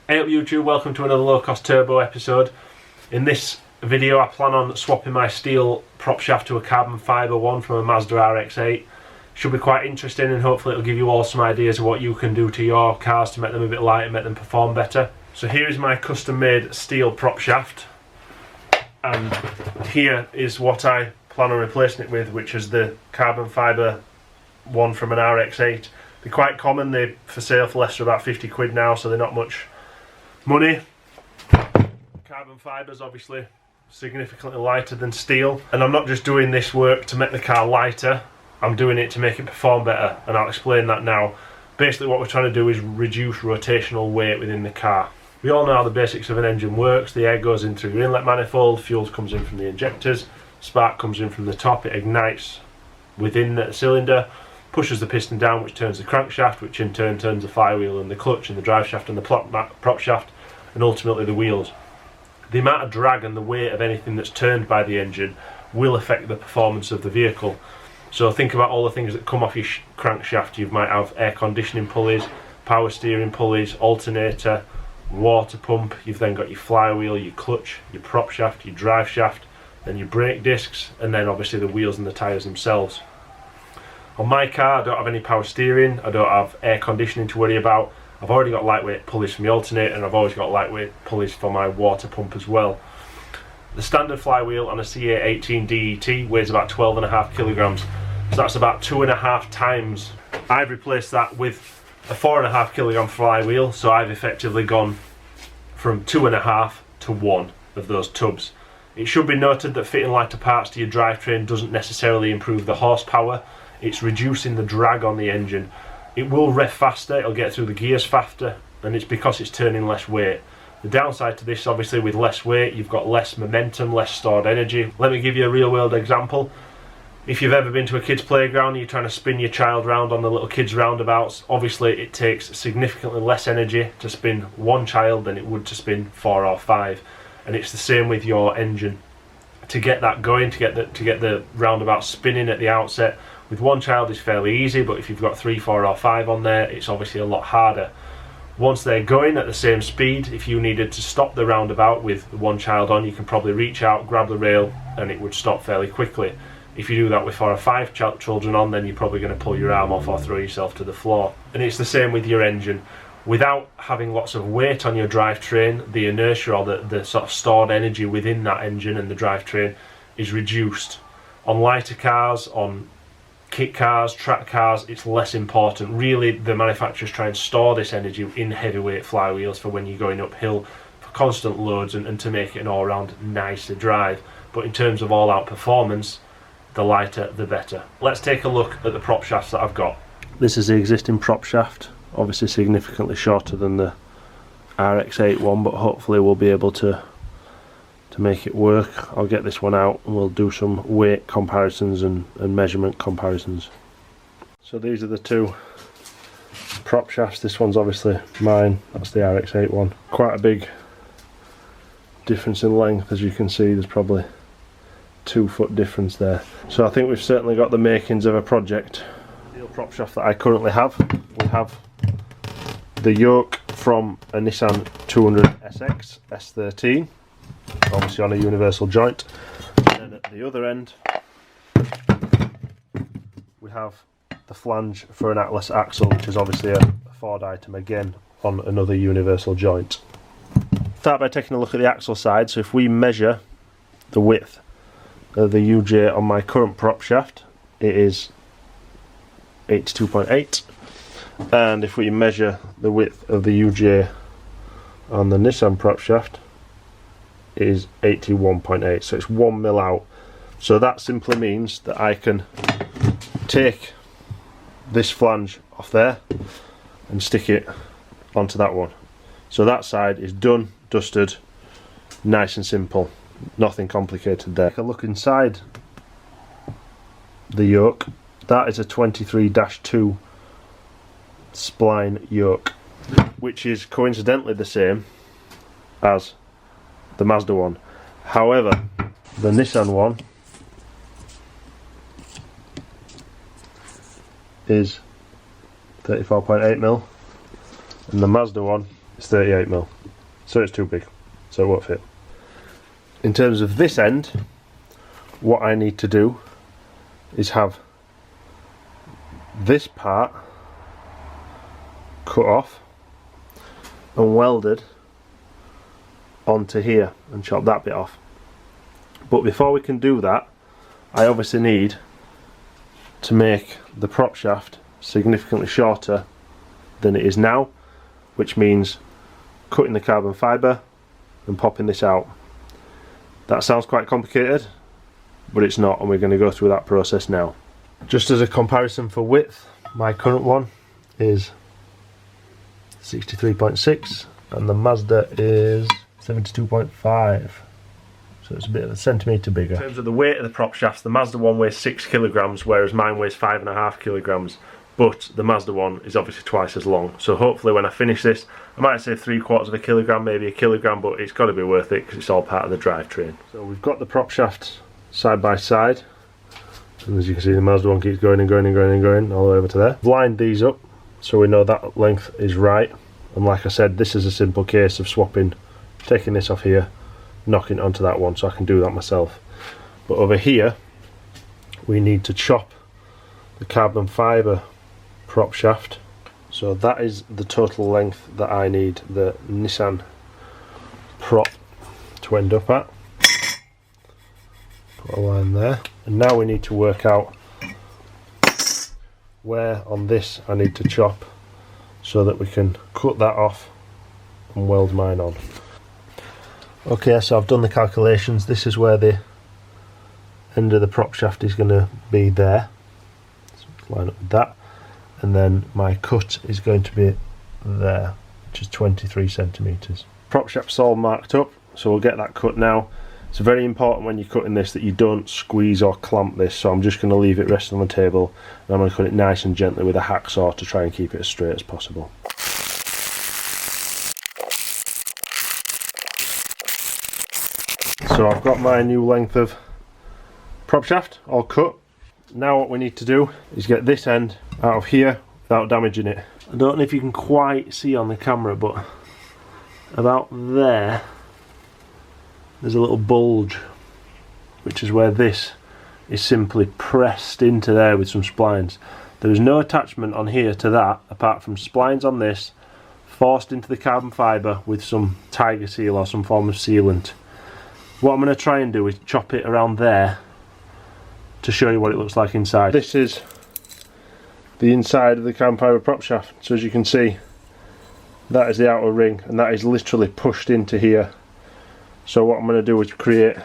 Hey up YouTube, welcome to another low cost turbo episode. In this video I plan on swapping my steel prop shaft to a carbon fibre one from a Mazda RX8. Should be quite interesting and hopefully it'll give you all some ideas of what you can do to your cars to make them a bit lighter, make them perform better. So here is my custom made steel prop shaft, and here is what I plan on replacing it with, which is the carbon fibre one from an RX8. They're quite common, they're for sale for less than about 50 quid now, so they're not much money. Carbon fibre is obviously significantly lighter than steel, and I'm not just doing this work to make the car lighter, I'm doing it to make it perform better, and I'll explain that now. Basically what we're trying to do is reduce rotational weight within the car. We all know how the basics of an engine works. The air goes in through your inlet manifold, fuel comes in from the injectors, spark comes in from the top, it ignites within the cylinder, pushes the piston down, which turns the crankshaft, which in turn turns the flywheel and the clutch and the drive shaft and the prop shaft, and ultimately the wheels. The amount of drag and the weight of anything that's turned by the engine will affect the performance of the vehicle. So think about all the things that come off your crankshaft. You might have air conditioning pulleys, power steering pulleys, alternator, water pump. You've then got your flywheel, your clutch, your prop shaft, your drive shaft, then your brake discs, and then obviously the wheels and the tyres themselves. On my car I don't have any power steering, I don't have air conditioning to worry about. I've already got lightweight pulleys from the alternator, and I've always got lightweight pulleys for my water pump as well. The standard flywheel on a CA18 DET weighs about 12.5 kilograms, so that's about 2.5 times. I've replaced that with a 4.5 kilogram flywheel, so I've effectively gone from 2.5 to 1 of those tubs. It should be noted that fitting lighter parts to your drivetrain doesn't necessarily improve the horsepower, it's reducing the drag on the engine. It will rev faster, it'll get through the gears faster, and it's because it's turning less weight. The downside to this, obviously, with less weight, you've got less momentum, less stored energy. Let me give you a real world example. If you've ever been to a kid's playground and you're trying to spin your child round on the little kids roundabouts, obviously it takes significantly less energy to spin one child than it would to spin 4 or 5. And it's the same with your engine. To get that going, to get the roundabout spinning at the outset, with one child is fairly easy, but if you've got 3, 4 or 5 on there, it's obviously a lot harder. Once they're going at the same speed, if you needed to stop the roundabout with one child on, you can probably reach out, grab the rail, and it would stop fairly quickly. If you do that with 4 or 5 children on, then you're probably going to pull your arm off or throw yourself to the floor. And it's the same with your engine. Without having lots of weight on your drivetrain, the inertia or the sort of stored energy within that engine and the drivetrain is reduced. On lighter cars, on kit cars, track cars, it's less important. Really, the manufacturers try and store this energy in heavyweight flywheels for when you're going uphill for constant loads and to make it an all-round nicer drive. But in terms of all-out performance, the lighter the better. Let's take a look at the prop shafts that I've got. This is the existing prop shaft, obviously significantly shorter than the RX8 one, but hopefully we'll be able to make it work. I'll get this one out and we'll do some weight comparisons and measurement comparisons. So these are the two prop shafts. This one's obviously mine, that's the RX8 one. Quite a big difference in length, as you can see. There's probably 2 foot difference there. So I think we've certainly got the makings of a project. The prop shaft that I currently have, we have the yoke from a Nissan 200 SX S13, obviously on a universal joint, and then at the other end we have the flange for an Atlas axle, which is obviously a Ford item again on another universal joint. Start by taking a look at the axle side. So if we measure the width of the UJ on my current prop shaft, it is 82.8, and if we measure the width of the UJ on the Nissan prop shaft, it is 81.8, so it's 1 mil out. So that simply means that I can take this flange off there and stick it onto that one. So that side is done, dusted, nice and simple, nothing complicated there. Take a look inside the yoke. That is a 23-2 spline yoke, which is coincidentally the same as the Mazda one. However, the Nissan one is 34.8 mil and the Mazda one It's 38mm, so it's too big, so it won't fit. In terms of this end, what I need to do is have this part cut off and welded onto here and chop that bit off. But before we can do that, I obviously need to make the prop shaft significantly shorter than it is now, which means cutting the carbon fibre and popping this out. That sounds quite complicated, but it's not, and we're going to go through that process now. Just as a comparison for width, my current one is 63.6 and the Mazda is 72.5, so it's a bit of a centimetre bigger. In terms of the weight of the prop shafts, the Mazda one weighs 6 kilograms, whereas mine weighs 5.5 kilograms. But the Mazda one is obviously twice as long, so hopefully when I finish this, I might say 3/4 of a kilogram, maybe a kilogram, but it's got to be worth it because it's all part of the drivetrain. So we've got the prop shafts side by side, and as you can see the Mazda one keeps going and going and going and going all the way over to there. I've lined these up so we know that length is right, and like I said, this is a simple case of swapping, taking this off here, knocking it onto that one, so I can do that myself. But over here we need to chop the carbon fibre prop shaft, so that is the total length that I need the Nissan prop to end up at. Put a line there, and now we need to work out where on this I need to chop so that we can cut that off and weld mine on. Okay, so I've done the calculations. This is where the end of the prop shaft is going to be there, so let's line up with that. And then my cut is going to be there, which is 23 centimetres. Prop shaft's all marked up, so we'll get that cut now. It's very important when you're cutting this that you don't squeeze or clamp this, so I'm just going to leave it resting on the table and I'm going to cut it nice and gently with a hacksaw to try and keep it as straight as possible. So I've got my new length of prop shaft all cut. Now what we need to do is get this end out of here without damaging it. I don't know if you can quite see on the camera, but about there's a little bulge, which is where this is simply pressed into there with some splines. There is no attachment on here to that apart from splines on this forced into the carbon fibre with some tiger seal or some form of sealant. What I'm going to try and do is chop it around there to show you what it looks like inside. This is the inside of the Campfire prop shaft, so as you can see that is the outer ring and that is literally pushed into here. So what I'm going to do is create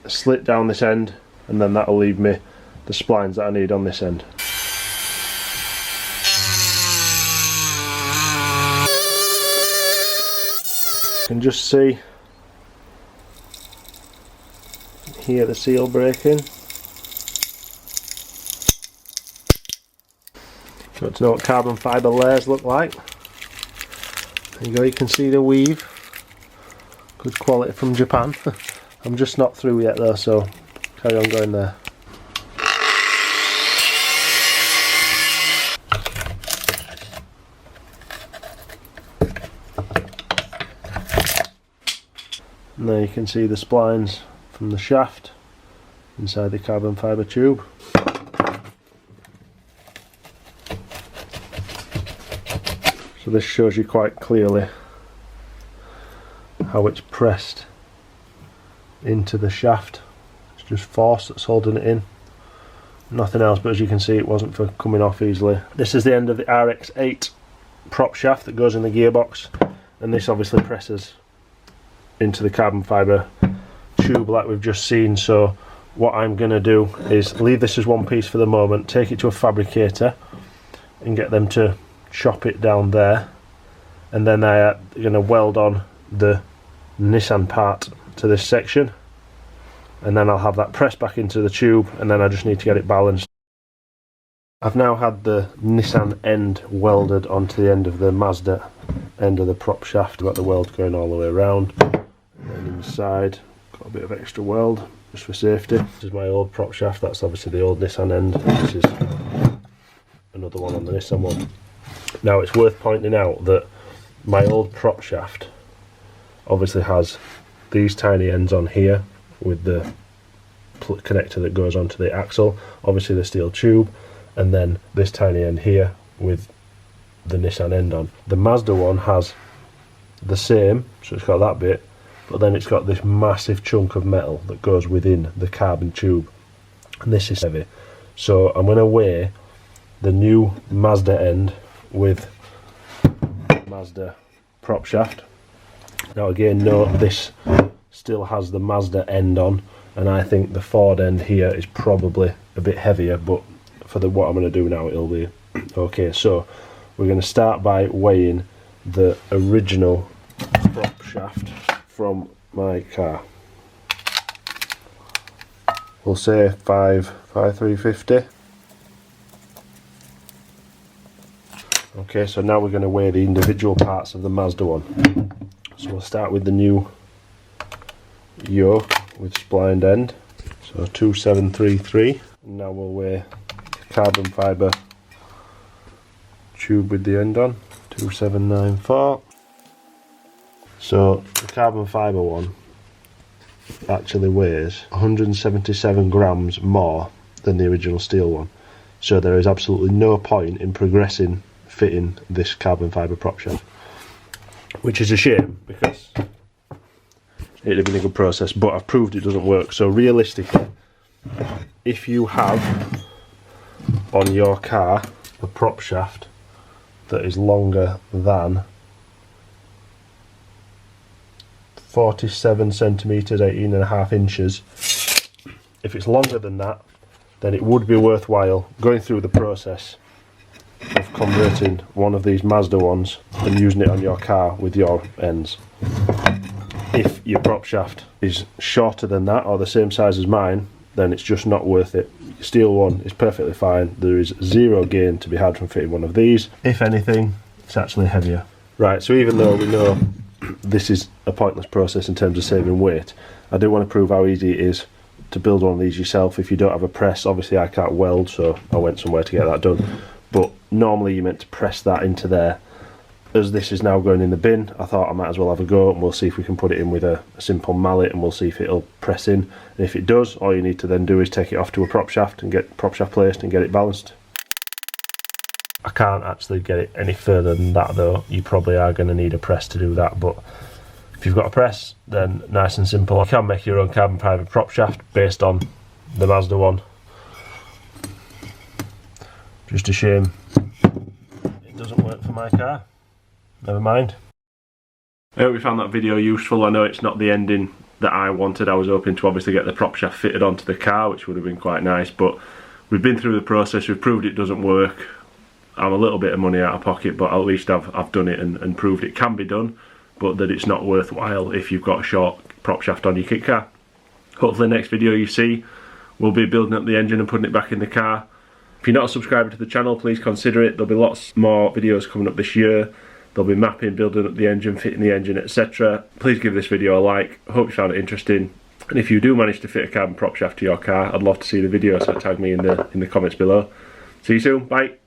a slit down this end, and then that'll leave me the splines that I need on this end. You can just see here the seal breaking. So to know what carbon fibre layers look like. There you go, you can see the weave. Good quality from Japan. I'm just not through yet though, so carry on going there. And there you can see the splines from the shaft inside the carbon fibre tube. So this shows you quite clearly how it's pressed into the shaft. It's just force that's holding it in, nothing else, but as you can see it wasn't for coming off easily. This is the end of the RX8 prop shaft that goes in the gearbox, and this obviously presses into the carbon fibre tube like we've just seen. So what I'm going to do is leave this as one piece for the moment, take it to a fabricator and get them to chop it down there, and then I'm going to weld on the Nissan part to this section, and then I'll have that pressed back into the tube, and then I just need to get it balanced. I've now had the Nissan end welded onto the end of the Mazda end of the prop shaft. I've got the weld going all the way around, and then inside got a bit of extra weld just for safety. This is my old prop shaft, that's obviously the old Nissan end. This is another one on the Nissan one. Now it's worth pointing out that my old prop shaft obviously has these tiny ends on here with the connector that goes onto the axle, obviously the steel tube, and then this tiny end here with the Nissan end on. The Mazda one has the same, so it's got that bit, but then it's got this massive chunk of metal that goes within the carbon tube, and this is heavy. So I'm going to weigh the new Mazda end with Mazda prop shaft. Now again, note this still has the Mazda end on, and I think the Ford end here is probably a bit heavier, but for what I'm going to do now it'll be okay. So we're going to start by weighing the original prop shaft from my car. We'll say 5,350. Okay, so now we're going to weigh the individual parts of the Mazda one. So we'll start with the new yoke with splined end, so 2733. Now we'll weigh the carbon fibre tube with the end on, 2794. So the carbon fibre one actually weighs 177 grams more than the original steel one, so there is absolutely no point in progressing fitting this carbon fibre prop shaft, which is a shame because it'd have been a good process, but I've proved it doesn't work. So realistically, if you have on your car a prop shaft that is longer than 47 centimetres, 18.5 inches, if it's longer than that, then it would be worthwhile going through the process of converting one of these Mazda ones and using it on your car with your ends. If your prop shaft is shorter than that or the same size as mine, then it's just not worth it. Your steel one is perfectly fine. There is zero gain to be had from fitting one of these. If anything, it's actually heavier. Right, so even though we know this is a pointless process in terms of saving weight, I do want to prove how easy it is to build one of these yourself if you don't have a press. Obviously I can't weld, so I went somewhere to get that done, but normally you're meant to press that into there. As this is now going in the bin, I thought I might as well have a go, and we'll see if we can put it in with a simple mallet, and we'll see if it'll press in. And if it does, all you need to then do is take it off to a prop shaft and get prop shaft placed and get it balanced. I can't actually get it any further than that though. You probably are going to need a press to do that, but if you've got a press, then nice and simple. You can make your own carbon fibre prop shaft based on the Mazda one. Just a shame it doesn't work for my car. Never mind. I hope you found that video useful. I know it's not the ending that I wanted. I was hoping to obviously get the prop shaft fitted onto the car, which would have been quite nice, but we've been through the process, we've proved it doesn't work. I'm a little bit of money out of pocket, but at least I've done it and proved it can be done, but that it's not worthwhile if you've got a short prop shaft on your kit car. Hopefully the next video you see we'll be building up the engine and putting it back in the car. If you're not a subscriber to the channel, please consider it. There'll be lots more videos coming up this year. There'll be mapping, building up the engine, fitting the engine, etc. Please give this video a like. I hope you found it interesting. And if you do manage to fit a carbon prop shaft to your car, I'd love to see the video, so tag me in the comments below. See you soon, bye.